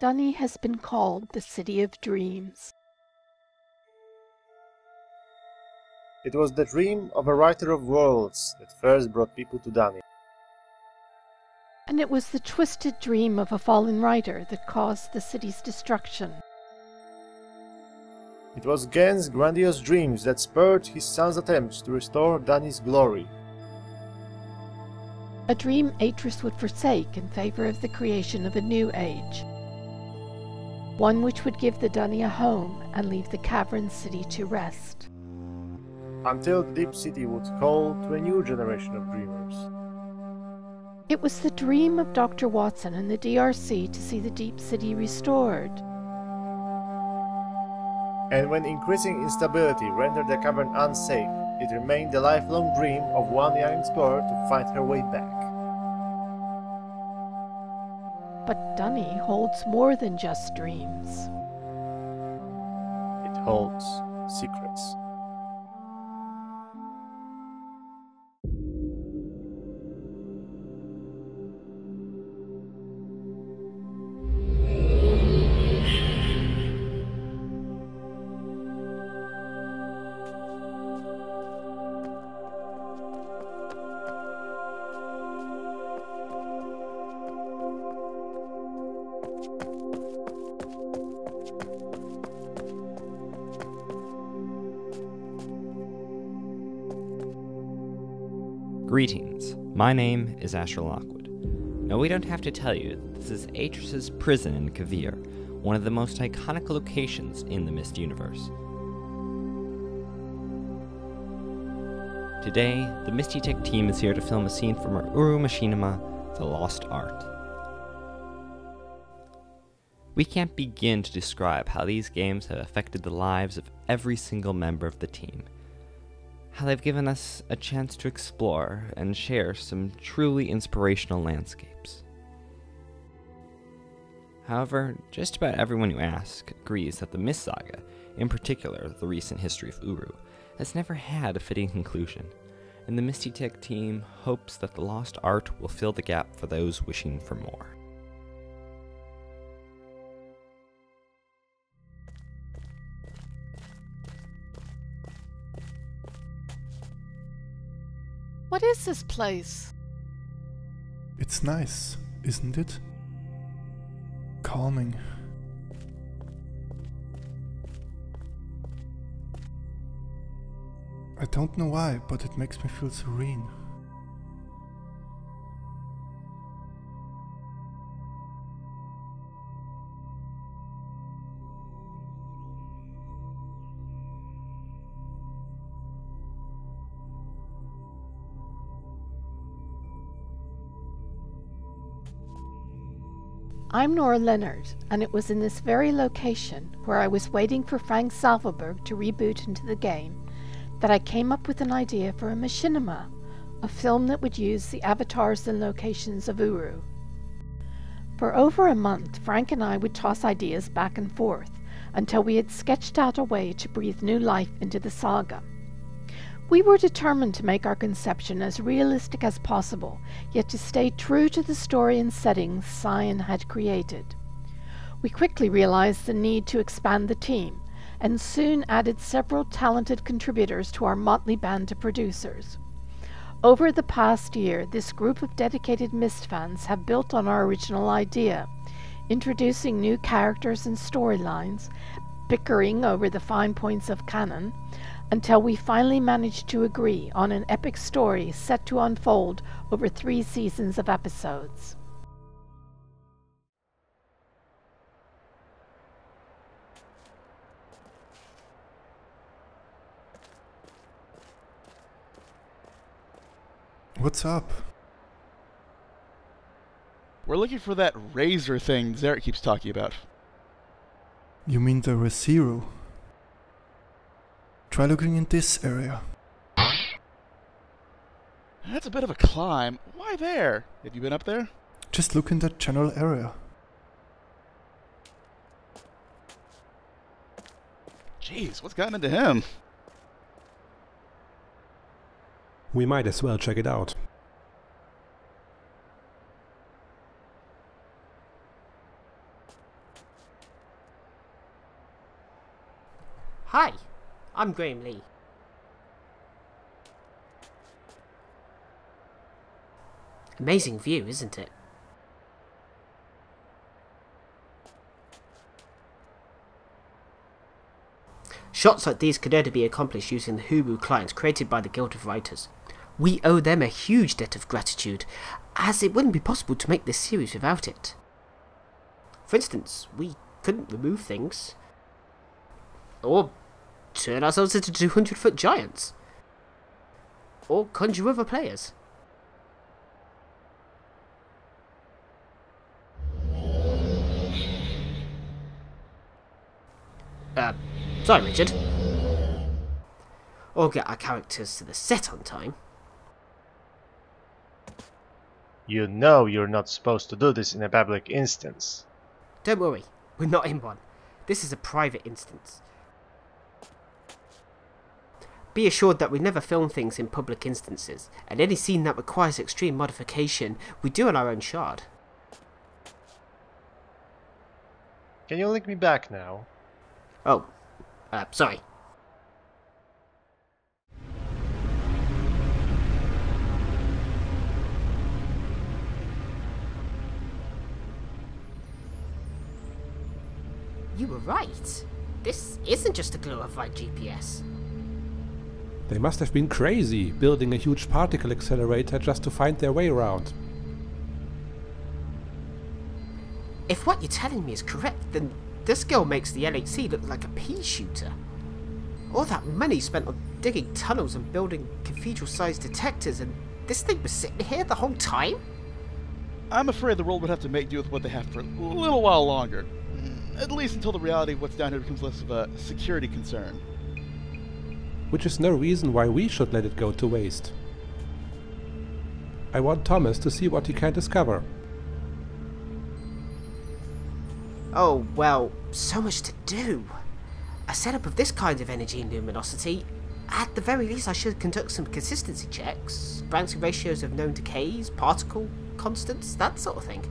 Dunny has been called the City of Dreams. It was the dream of a writer of worlds that first brought people to Dunny. And it was the twisted dream of a fallen writer that caused the city's destruction. It was Gen's grandiose dreams that spurred his son's attempts to restore Dunny's glory. A dream Atris would forsake in favor of the creation of a new age. One which would give the Dunny a home and leave the cavern city to rest. Until the Deep City would call to a new generation of dreamers. It was the dream of Dr. Watson and the DRC to see the Deep City restored. And when increasing instability rendered the cavern unsafe, it remained the lifelong dream of one young explorer to find her way back. But Dunny holds more than just dreams. It holds secrets. Greetings, my name is Asher Lockwood. Now we don't have to tell you that this is Atris's prison in Kavir, one of the most iconic locations in the Myst universe. Today, the Misty Tech team is here to film a scene from our Uru Machinima, The Lost Art. We can't begin to describe how these games have affected the lives of every single member of the team. How they've given us a chance to explore and share some truly inspirational landscapes. However, just about everyone you ask agrees that the Myst Saga, in particular the recent history of Uru, has never had a fitting conclusion, and the Misty Tech team hopes that the Lost Art will fill the gap for those wishing for more. What is this place? It's nice, isn't it? Calming. I don't know why, but it makes me feel serene. I'm Nora Leonard, and it was in this very location, where I was waiting for Frank Salvaberg to reboot into the game, that I came up with an idea for a machinima, a film that would use the avatars and locations of Uru. For over a month, Frank and I would toss ideas back and forth, until we had sketched out a way to breathe new life into the saga. We were determined to make our conception as realistic as possible, yet to stay true to the story and settings Cyan had created. We quickly realized the need to expand the team, and soon added several talented contributors to our motley band of producers. Over the past year, this group of dedicated Myst fans have built on our original idea, introducing new characters and storylines, bickering over the fine points of canon, until we finally managed to agree on an epic story set to unfold over 3 seasons of episodes. What's up? We're looking for that razor thing Zarek keeps talking about. You mean the Resiro? Try looking in this area. That's a bit of a climb. Why there? Have you been up there? Just look in that general area. Jeez, what's gotten into him? We might as well check it out. Hi, I'm Graham Lee. Amazing view, isn't it? Shots like these could only be accomplished using the Huru clients created by the Guild of Writers. We owe them a huge debt of gratitude, as it wouldn't be possible to make this series without it. For instance, we couldn't remove things, or turn ourselves into 200-foot giants, or conjure other players. Sorry, Richard. Or get our characters to the set on time. You know you're not supposed to do this in a public instance. Don't worry, we're not in one. This is a private instance. Be assured that we never film things in public instances, and any scene that requires extreme modification, we do on our own shard. Can you link me back now? Oh, sorry. You were right. This isn't just a glorified GPS. They must have been crazy, building a huge particle accelerator just to find their way around. If what you're telling me is correct, then this girl makes the LHC look like a pea shooter. All that money spent on digging tunnels and building cathedral-sized detectors, and this thing was sitting here the whole time? I'm afraid the world would have to make do with what they have for a little while longer. At least until the reality of what's down here becomes less of a security concern. Which is no reason why we should let it go to waste. I want Thomas to see what he can discover. Oh, well, so much to do. A setup of this kind of energy and luminosity, at the very least I should conduct some consistency checks, balancing ratios of known decays, particle constants, that sort of thing.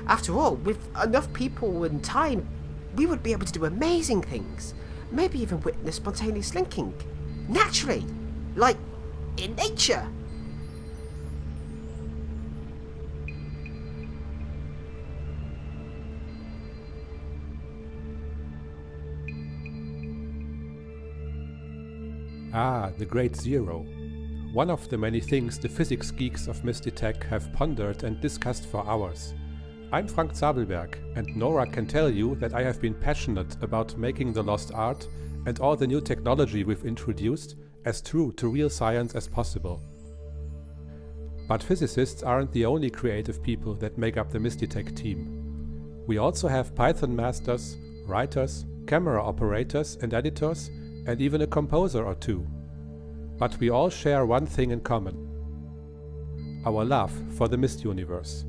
After all, with enough people and time, we would be able to do amazing things. Maybe even witness spontaneous linking. Naturally! Like, in nature! Ah, the Great Zero. One of the many things the physics geeks of Misty Tech have pondered and discussed for hours. I'm Frank Zabelberg, and Nora can tell you that I have been passionate about making the lost art and all the new technology we've introduced as true to real science as possible. But physicists aren't the only creative people that make up the Misty Tech team. We also have Python masters, writers, camera operators and editors, and even a composer or two. But we all share one thing in common: our love for the Mist universe.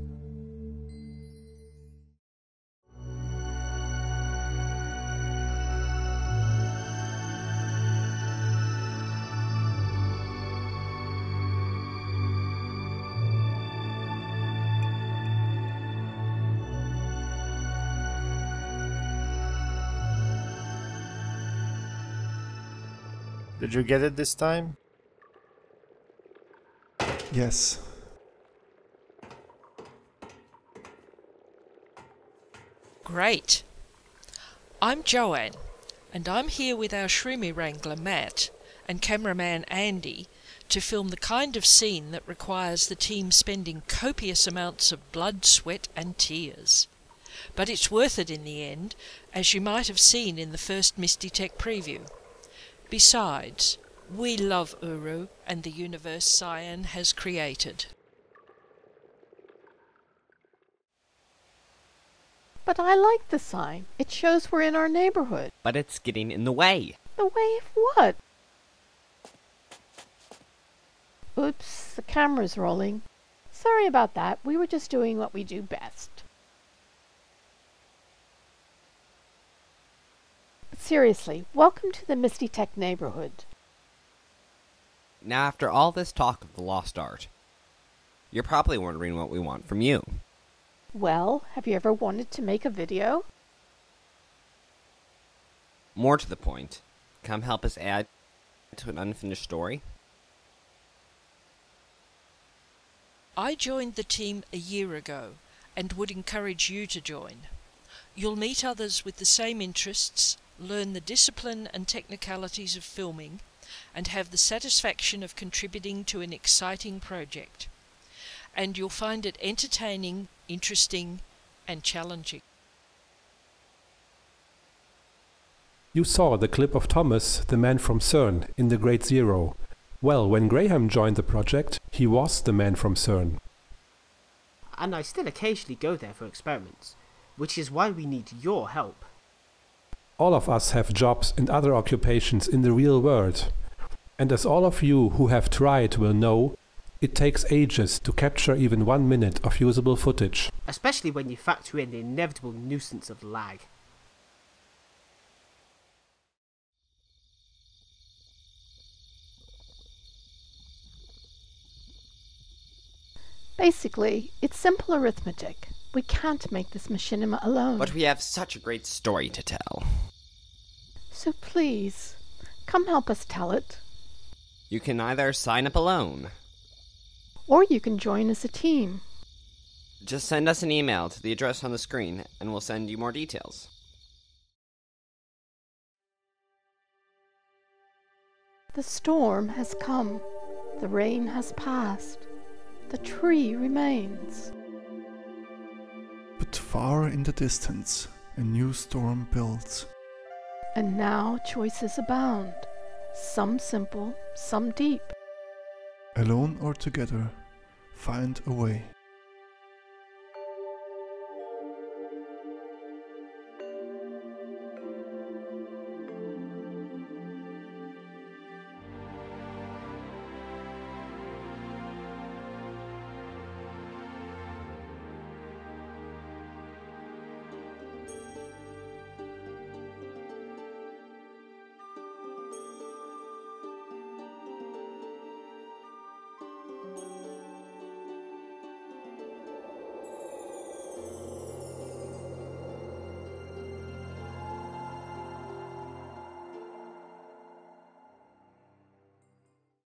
Did you get it this time? Yes. Great. I'm Joanne, and I'm here with our Shroomy Wrangler Matt and cameraman Andy to film the kind of scene that requires the team spending copious amounts of blood, sweat and tears. But it's worth it in the end, as you might have seen in the first Misty Tech preview. Besides, we love Uru and the universe Cyan has created. But I like the sign. It shows we're in our neighborhood. But it's getting in the way. The way of what? Oops, the camera's rolling. Sorry about that. We were just doing what we do best. But seriously, welcome to the Misty Tech neighborhood. Now, after all this talk of the lost art, you're probably wondering what we want from you. Well, have you ever wanted to make a video? More to the point, come help us add to an unfinished story? I joined the team a year ago and would encourage you to join. You'll meet others with the same interests, learn the discipline and technicalities of filming, and have the satisfaction of contributing to an exciting project. And you'll find it entertaining, interesting, and challenging. You saw the clip of Thomas, the man from CERN, in The Great Zero. Well, when Graham joined the project, he was the man from CERN. And I still occasionally go there for experiments, which is why we need your help. All of us have jobs and other occupations in the real world. And as all of you who have tried will know, it takes ages to capture even 1 minute of usable footage. Especially when you factor in the inevitable nuisance of lag. Basically, it's simple arithmetic. We can't make this machinima alone. But we have such a great story to tell. So please, come help us tell it. You can either sign up alone, or you can join as a team. just send us an email to the address on the screen and we'll send you more details. The storm has come. The rain has passed. The tree remains. But far in the distance, a new storm builds. And now choices abound. Some simple, some deep. Alone or together, find a way.